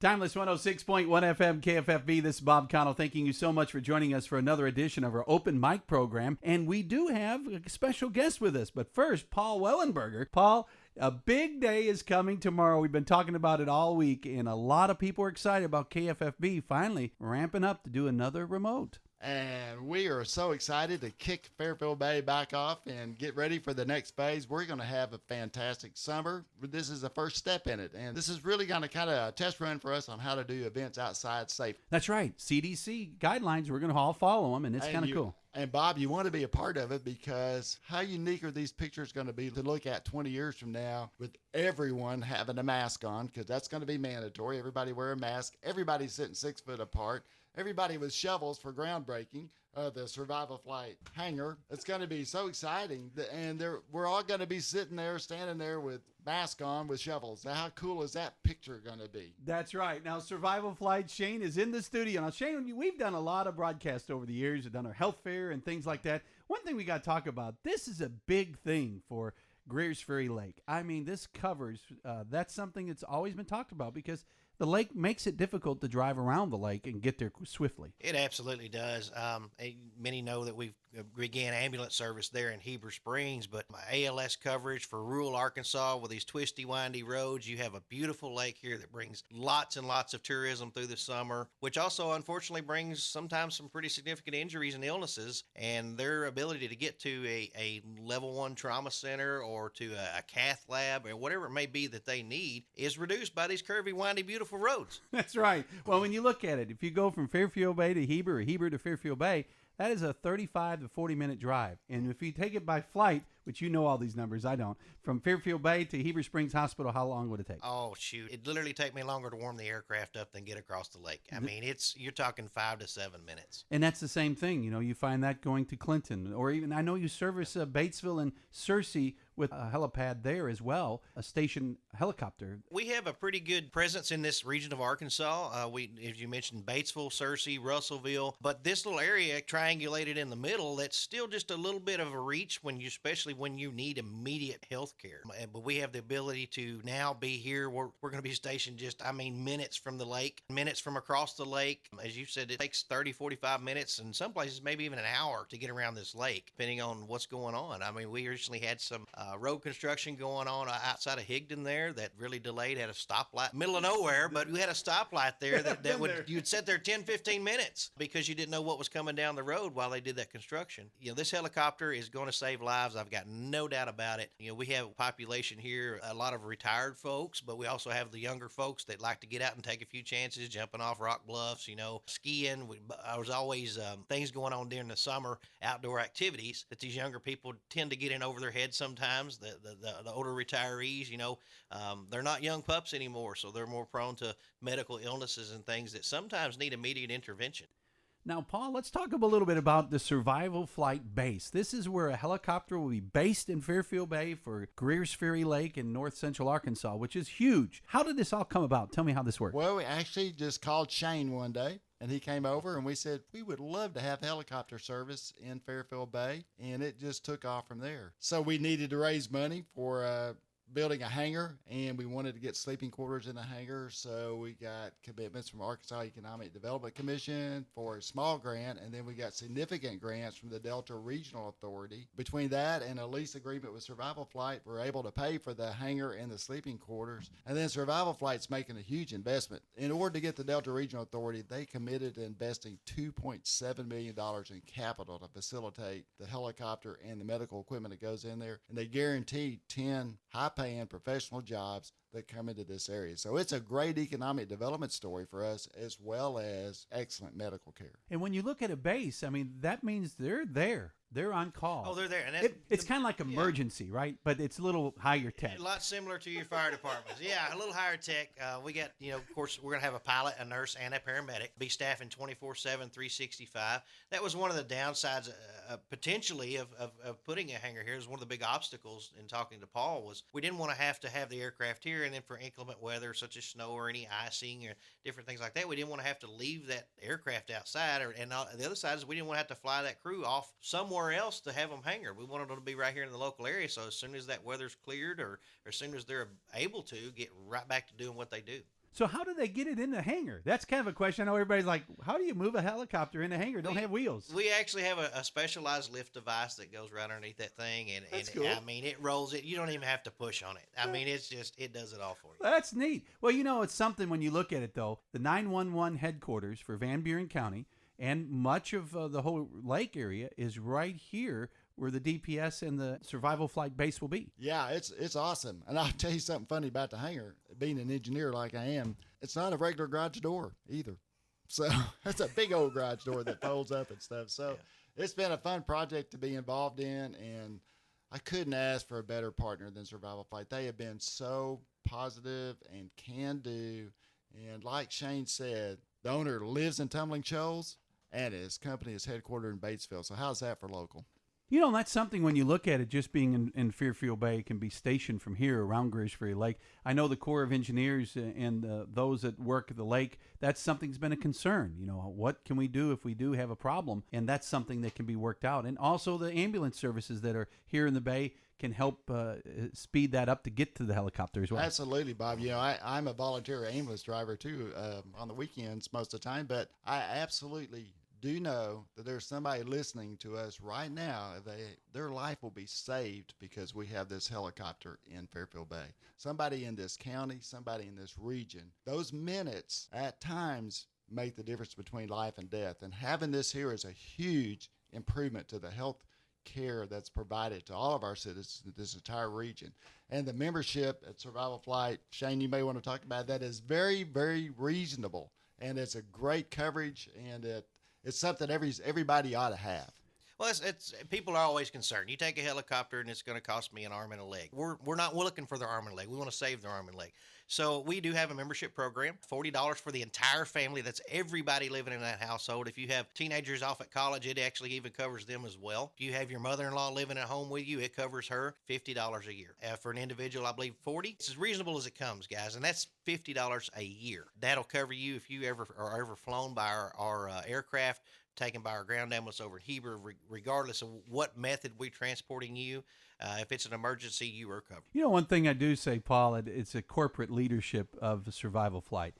Timeless 106.1 FM KFFB. This is Bob Connell. Thanking you so much for joining us for another edition of our open mic program. And we do have a special guest with us. But first, Paul Wellenberger. Paul, a big day is coming tomorrow. We've been talking about it all week, and a lot of people are excited about KFFB finally ramping up to do another remote. And we are so excited to kick Fairfield Bay back off and get ready for the next phase. We're going to have a fantastic summer. This is the first step in it. And this is really going to kind of a test run for us on how to do events outside safe. That's right. CDC guidelines, we're going to all follow them, and it's kind of cool. And Bob, you want to be a part of it because how unique are these pictures going to be to look at 20 years from now with everyone having a mask on, because that's going to be mandatory. Everybody wear a mask. Everybody's sitting 6 foot apart. Everybody with shovels for groundbreaking. The survival flight hangar. It's going to be so exciting. And we're all going to be sitting there, standing there with mask on with shovels. Now, how cool is that picture going to be? That's right. Now, Survival Flight Shain is in the studio. Now, Shain, we've done a lot of broadcasts over the years. We've done our health fair and things like that. One thing we got to talk about, this is a big thing for Greers Ferry Lake. I mean, this covers, that's something that's always been talked about because the lake makes it difficult to drive around the lake and get there swiftly. It absolutely does. Many know that we've began ambulance service there in Heber Springs, but my ALS coverage for rural Arkansas with these twisty, windy roads, you have a beautiful lake here that brings lots and lots of tourism through the summer, which also unfortunately brings sometimes some pretty significant injuries and illnesses, and their ability to get to a level 1 trauma center or to a cath lab or whatever it may be that they need is reduced by these curvy, windy, beautiful roads. That's right. Well, when you look at it, if you go from Fairfield Bay to Heber or Heber to Fairfield Bay, that is a 35 to 40-minute drive. And if you take it by flight, which you know all these numbers, I don't, from Fairfield Bay to Heber Springs Hospital, how long would it take? Oh, shoot. It'd literally take me longer to warm the aircraft up than get across the lake. I mean, you're talking 5 to 7 minutes. And that's the same thing. You know, you find that going to Clinton, or even, I know you service Batesville and Searcy with a helipad there as well, a station helicopter. We have a pretty good presence in this region of Arkansas. As you mentioned, Batesville, Searcy, Russellville, but this little area triangulated in the middle, that's still just a little bit of a reach especially when you need immediate health care. But we have the ability to now be here. We're going to be stationed minutes from the lake, minutes from across the lake. As you said, it takes 30, 45 minutes, and some places maybe even an hour to get around this lake, depending on what's going on. I mean, we recently had some road construction going on outside of Higdon there that really delayed, had a stoplight, middle of nowhere, but we had a stoplight there that you'd sit there 10, 15 minutes because you didn't know what was coming down the road while they did that construction. You know, this helicopter is going to save lives. I've got no doubt about it. You know, we have a population here, a lot of retired folks, but we also have the younger folks that like to get out and take a few chances, jumping off rock bluffs, skiing. There's always things going on during the summer, outdoor activities that these younger people tend to get in over their heads sometimes. The older retirees, they're not young pups anymore, so they're more prone to medical illnesses and things that sometimes need immediate intervention. Now, Paul, let's talk a little bit about the Survival Flight Base. This is where a helicopter will be based in Fairfield Bay for Greers Ferry Lake in north central Arkansas, which is huge. How did this all come about? Tell me how this works. Well, we actually just called Shain one day, and he came over, and we said, we would love to have helicopter service in Fairfield Bay, and it just took off from there. So we needed to raise money for building a hangar, and we wanted to get sleeping quarters in the hangar, so we got commitments from Arkansas Economic Development Commission for a small grant, and then we got significant grants from the Delta Regional Authority. Between that and a lease agreement with Survival Flight, we're able to pay for the hangar and the sleeping quarters, and then Survival Flight's making a huge investment. In order to get the Delta Regional Authority, they committed to investing $2.7 million in capital to facilitate the helicopter and the medical equipment that goes in there, and they guaranteed 10 high-paying professional jobs that come into this area. So it's a great economic development story for us, as well as excellent medical care. And when you look at a base, I mean, that means they're there. They're on call. Oh, they're there. And it's kind of like emergency, right? But it's a little higher tech. A lot similar to your fire departments. Yeah, a little higher tech. We got, of course, we're going to have a pilot, a nurse, and a paramedic. Be staffing 24/7, 365. That was one of the downsides, potentially, of putting a hangar here. It was one of the big obstacles in talking to Paul was we didn't want to have the aircraft here, and then for inclement weather, such as snow or any icing or different things like that, we didn't want to have to leave that aircraft outside. And the other side is we didn't want to have to fly that crew off somewhere else to have them hangar. We wanted them to be right here in the local area, so as soon as that weather's cleared or as soon as they're able to, get right back to doing what they do. So how do they get it in the hangar? That's kind of a question. I know everybody's like, how do you move a helicopter in a hangar? Don't have wheels. We actually have a specialized lift device that goes right underneath that thing, and cool. I mean, it rolls it. You don't even have to push on it. I mean, it does it all for you. That's neat. Well, it's something when you look at it, though. The 911 headquarters for Van Buren County and much of the whole lake area is right here where the DPS and the survival flight base will be. Yeah, it's awesome. And I'll tell you something funny about the hangar. Being an engineer like I am, it's not a regular garage door either. So it's a big old garage door that folds up and stuff. So it's been a fun project to be involved in, and I couldn't ask for a better partner than Survival Flight. They have been so positive and can do. And like Shane said, the owner lives in Tumbling Shoals, and his company is headquartered in Batesville. So how's that for local? That's something when you look at it, just being in Fairfield Bay, can be stationed from here around Greers Ferry Lake. I know the Corps of Engineers and those that work at the lake, that's something's been a concern. What can we do if we do have a problem? And that's something that can be worked out. And also the ambulance services that are here in the Bay can help speed that up to get to the helicopter as well. Absolutely, Bob. I'm a volunteer ambulance driver too on the weekends most of the time, but I absolutely do know that there's somebody listening to us right now. Their life will be saved because we have this helicopter in Fairfield Bay. Somebody in this county, somebody in this region. Those minutes at times make the difference between life and death. And having this here is a huge improvement to the health care that's provided to all of our citizens in this entire region. And the membership at Survival Flight, Shane, you may want to talk about that, is very, very reasonable. And it's a great coverage, and it's something everybody ought to have. Well, it's people are always concerned. You take a helicopter and it's going to cost me an arm and a leg. We're not looking for their arm and leg. We want to save their arm and leg. So we do have a membership program, $40 for the entire family. That's everybody living in that household. If you have teenagers off at college, it actually even covers them as well. If you have your mother-in-law living at home with you, it covers her $50 a year. For an individual, I believe $40. It's as reasonable as it comes, guys, and that's $50 a year. That'll cover you if you are ever flown by our aircraft, taken by our ground ambulance over in Heber, regardless of what method we're transporting you. If it's an emergency, you are covered. One thing I do say, Paul, it's a corporate leadership of Survival Flight.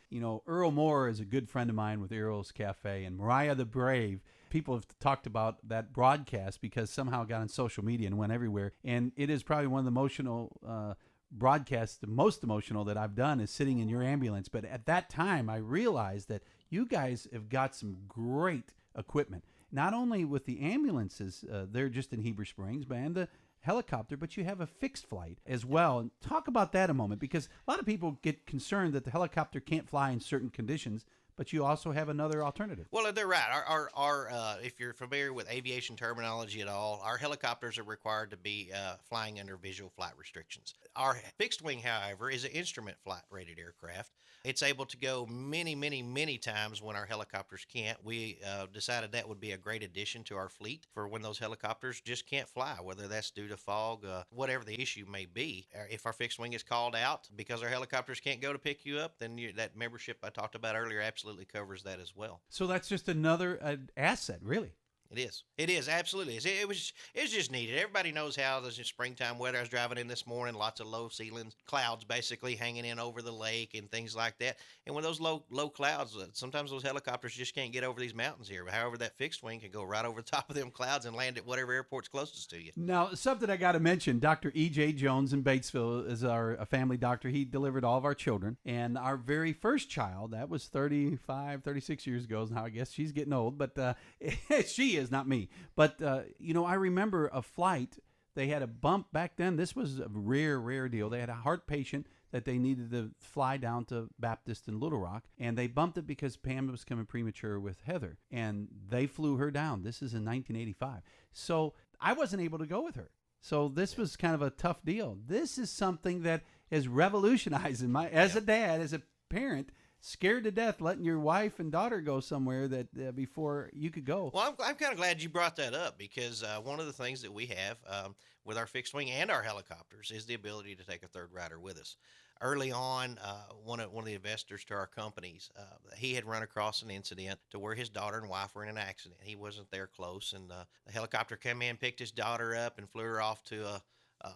Earl Moore is a good friend of mine with Earl's Cafe, and Mariah the Brave. People have talked about that broadcast because somehow it got on social media and went everywhere. And it is probably one of the emotional broadcasts, the most emotional that I've done is sitting in your ambulance. But at that time, I realized that you guys have got some great equipment. Not only with the ambulances, they're just in Heber Springs, and the helicopter, but you have a fixed flight as well. And talk about that a moment, because a lot of people get concerned that the helicopter can't fly in certain conditions, but you also have another alternative. Well, they're right. Our if you're familiar with aviation terminology at all, our helicopters are required to be flying under visual flight restrictions. Our fixed wing, however, is an instrument flight rated aircraft. It's able to go many, many, many times when our helicopters can't. We decided that would be a great addition to our fleet for when those helicopters just can't fly, whether that's due to fog, whatever the issue may be. If our fixed wing is called out because our helicopters can't go to pick you up, then that membership I talked about earlier absolutely covers that as well. So that's just another asset, really. It is. It is, absolutely. It's just needed. Everybody knows how there's springtime weather. I was driving in this morning, lots of low ceilings, clouds basically hanging in over the lake and things like that. And when those low clouds, sometimes those helicopters just can't get over these mountains here. However, that fixed wing can go right over the top of them clouds and land at whatever airport's closest to you. Now, something I got to mention, Dr. E.J. Jones in Batesville is a family doctor. He delivered all of our children. And our very first child, that was 35, 36 years ago. Now, I guess she's getting old, but she is, not me. But, I remember a flight, they had a bump back then. This was a rare deal. They had a heart patient that they needed to fly down to Baptist in Little Rock, and they bumped it because Pam was coming premature with Heather, and they flew her down. This is in 1985. So I wasn't able to go with her. So this was kind of a tough deal. This is something that is revolutionizing as a dad, as a parent, scared to death letting your wife and daughter go somewhere that before you could go. Well, I'm kind of glad you brought that up, because one of the things that we have with our fixed wing and our helicopters is the ability to take a third rider with us. Early on, one of the investors to our companies, he had run across an incident to where his daughter and wife were in an accident. He wasn't there close, and the helicopter came in, picked his daughter up, and flew her off to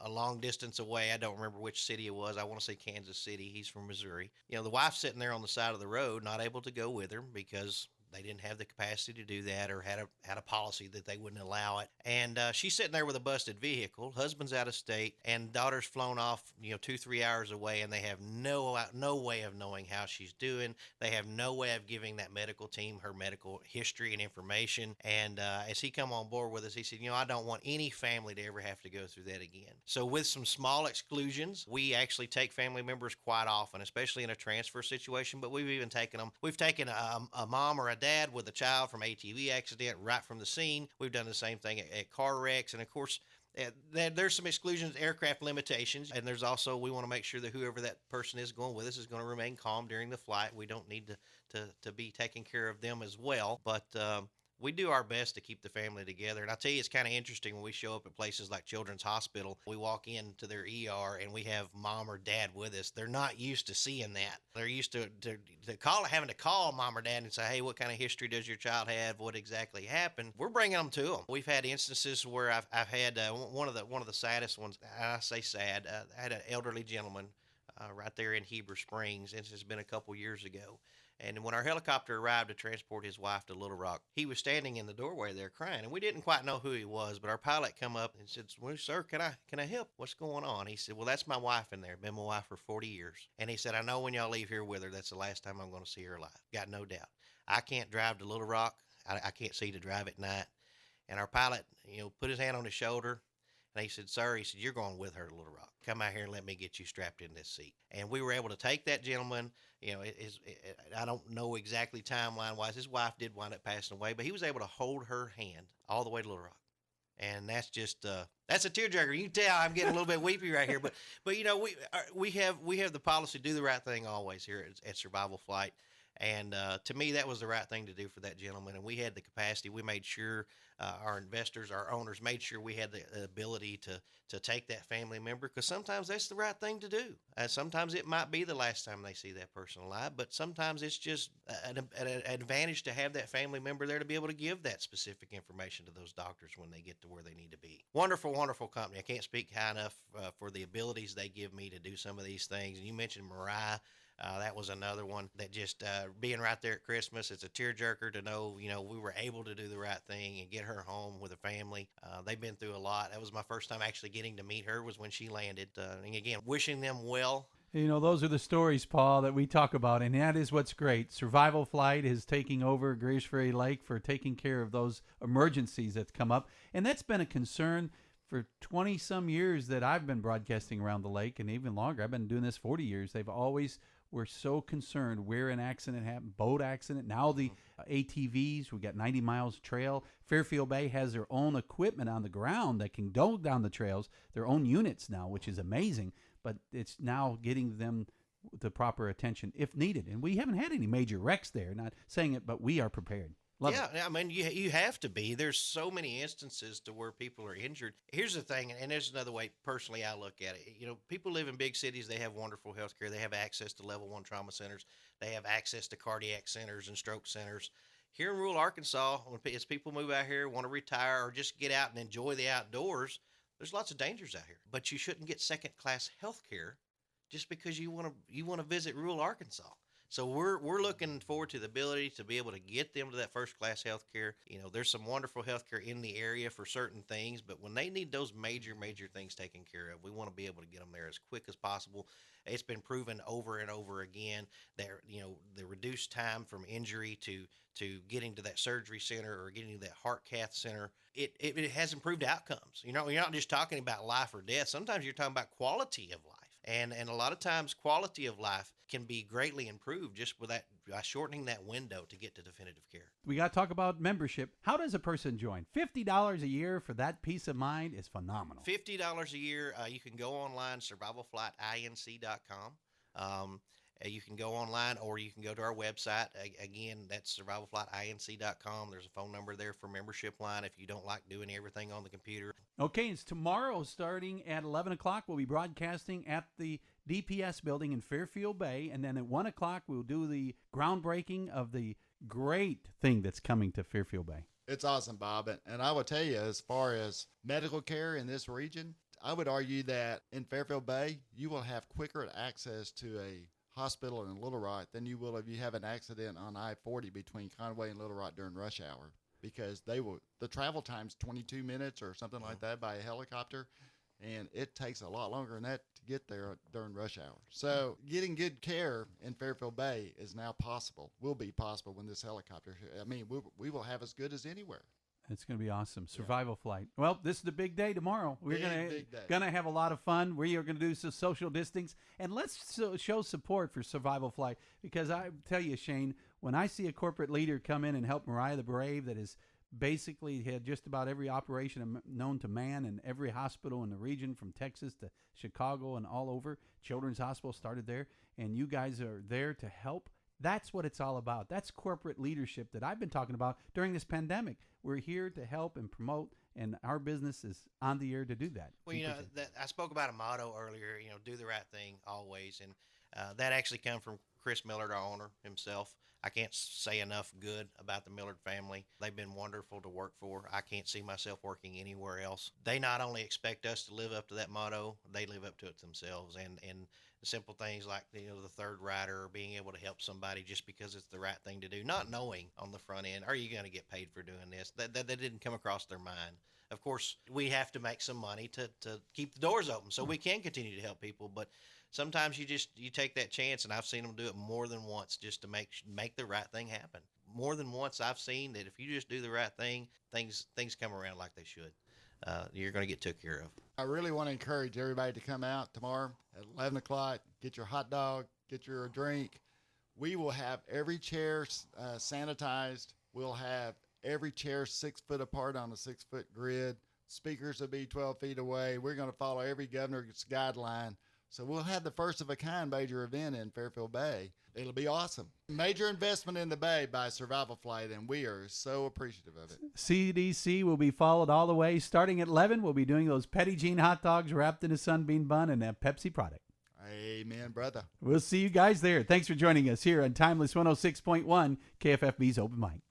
a long distance away. I don't remember which city it was. I want to say Kansas City. He's from Missouri. The wife's sitting there on the side of the road, not able to go with her because they didn't have the capacity to do that, or had a policy that they wouldn't allow it. And she's sitting there with a busted vehicle. Husband's out of state, and daughter's flown off, 2-3 hours away, and they have no way of knowing how she's doing. They have no way of giving that medical team her medical history and information. And as he come on board with us, he said, I don't want any family to ever have to go through that again. So with some small exclusions, we actually take family members quite often, especially in a transfer situation. But we've even taken them. We've taken a mom or a dad with a child from ATV accident right from the scene. We've done the same thing at car wrecks. And of course, there's some exclusions, aircraft limitations, and there's also, we want to make sure that whoever that person is going with us is going to remain calm during the flight. We don't need to be taking care of them as well. But we do our best to keep the family together. And I'll tell you, it's kind of interesting when we show up at places like Children's Hospital. We walk into their ER and we have mom or dad with us. They're not used to seeing that. They're used to having to call mom or dad and say, hey, what kind of history does your child have? What exactly happened? We're bringing them to them. We've had instances where I've had one of the saddest ones. I say sad. I had an elderly gentleman right there in Heber Springs, and this has been a couple years ago. And when our helicopter arrived to transport his wife to Little Rock, he was standing in the doorway there crying, and we didn't quite know who he was. But our pilot come up and said, "Well, sir, can I help? What's going on?" He said, "Well, that's my wife in there. Been my wife for 40 years." And he said, "I know when y'all leave here with her, that's the last time I'm going to see her alive. Got no doubt. I can't drive to Little Rock. I can't see to drive at night." And our pilot, put his hand on his shoulder. And he said, "Sir," he said, "you're going with her to Little Rock. Come out here and let me get you strapped in this seat." And we were able to take that gentleman. I don't know exactly timeline-wise. His wife did wind up passing away, but he was able to hold her hand all the way to Little Rock. And that's just that's a tearjerker. You can tell I'm getting a little bit weepy right here. But we have the policy to do the right thing always here at Survival Flight. And to me, that was the right thing to do for that gentleman. And we had the capacity. We made sure our investors, our owners, made sure we had the ability to take that family member, because sometimes that's the right thing to do. Sometimes it might be the last time they see that person alive, but sometimes it's just an advantage to have that family member there to be able to give that specific information to those doctors when they get to where they need to be. Wonderful, wonderful company. I can't speak high enough for the abilities they give me to do some of these things. And you mentioned Mariah. That was another one that just being right there at Christmas, it's a tearjerker to know, we were able to do the right thing and get her home with a family. They've been through a lot. That was my first time actually getting to meet her, was when she landed. And again, wishing them well. Those are the stories, Paul, that we talk about, and that is what's great. Survival Flight is taking over Greers Ferry Lake for taking care of those emergencies that come up, and that's been a concern for 20-some years that I've been broadcasting around the lake, and even longer. I've been doing this 40 years. They've always were so concerned where an accident happened, boat accident. Now the ATVs, we got 90 miles of trail. Fairfield Bay has their own equipment on the ground that can go down the trails, their own units now, which is amazing. But it's now getting them the proper attention if needed. And we haven't had any major wrecks there, not saying it, but we are prepared. Love it. I mean, you have to be. There's so many instances to where people are injured. Here's the thing, and there's another way personally I look at it. People live in big cities. They have wonderful health care. They have access to level 1 trauma centers. They have access to cardiac centers and stroke centers. Here in rural Arkansas, as people move out here, want to retire or just get out and enjoy the outdoors, there's lots of dangers out here. But you shouldn't get second-class health care just because you want to visit rural Arkansas. So we're looking forward to the ability to be able to get them to that first-class health care. There's some wonderful health care in the area for certain things, but when they need those major things taken care of, we want to be able to get them there as quick as possible. It's been proven over and over again that, the reduced time from injury to getting to that surgery center or getting to that heart cath center, it has improved outcomes. You're not just talking about life or death. Sometimes you're talking about quality of life. And a lot of times quality of life can be greatly improved just with that, by shortening that window to get to definitive care. We got to talk about membership. How does a person join? $50 a year for that peace of mind is phenomenal. $50 a year. You can go online, survivalflightinc.com. You can go online, or you can go to our website. Again, that's survivalflightinc.com. There's a phone number there for membership line if you don't like doing everything on the computer. Okay, it's tomorrow starting at 11 o'clock. We'll be broadcasting at the DPS building in Fairfield Bay, and then at 1 o'clock we'll do the groundbreaking of the great thing that's coming to Fairfield Bay. It's awesome, Bob. And I will tell you, as far as medical care in this region, I would argue that in Fairfield Bay, you will have quicker access to a hospital in Little Rock than you will if you have an accident on I-40 between Conway and Little Rock during rush hour, because the travel time's 22 minutes or something like that by a helicopter, and it takes a lot longer than that to get there during rush hour. So getting good care in Fairfield Bay is now possible, will be possible when this helicopter, I mean, we will have as good as anywhere. It's going to be awesome. Survival flight. Well, this is the big day tomorrow. We're Big day. going to have a lot of fun. We are going to do some social distance, and let's show support for survival flight, because I tell you, Shain, when I see a corporate leader come in and help Mariah the Brave, that is basically had just about every operation known to man in every hospital in the region, from Texas to Chicago and all over. Children's Hospital started there, and you guys are there to help. That's what it's all about. That's corporate leadership that I've been talking about during this pandemic. We're here to help and promote, and our business is on the air to do that. Well, I spoke about a motto earlier, do the right thing always. And that actually come from Chris Millard, our owner himself. I can't say enough good about the Millard family. They've been wonderful to work for. I can't see myself working anywhere else. They not only expect us to live up to that motto, they live up to it themselves. And simple things like the third rider, or being able to help somebody just because it's the right thing to do, not knowing on the front end, are you going to get paid for doing this? That didn't come across their mind. Of course, we have to make some money to keep the doors open so we can continue to help people. But sometimes you take that chance, and I've seen them do it more than once just to make the right thing happen. More than once I've seen that if you just do the right thing, things come around like they should. You're going to get took care of. I really want to encourage everybody to come out tomorrow at 11 o'clock, get your hot dog, get your drink. We will have every chair sanitized. We'll have every chair 6 foot apart on a 6-foot grid. Speakers will be 12 feet away. We're going to follow every governor's guideline. So we'll have the first of a kind major event in Fairfield Bay. It'll be awesome. Major investment in the Bay by Survival Flight, and we are so appreciative of it. CDC will be followed all the way. Starting at 11, we'll be doing those Petit Jean hot dogs wrapped in a sunbeam bun and a Pepsi product. Amen, brother. We'll see you guys there. Thanks for joining us here on Timeless 106.1 KFFB's Open Mic.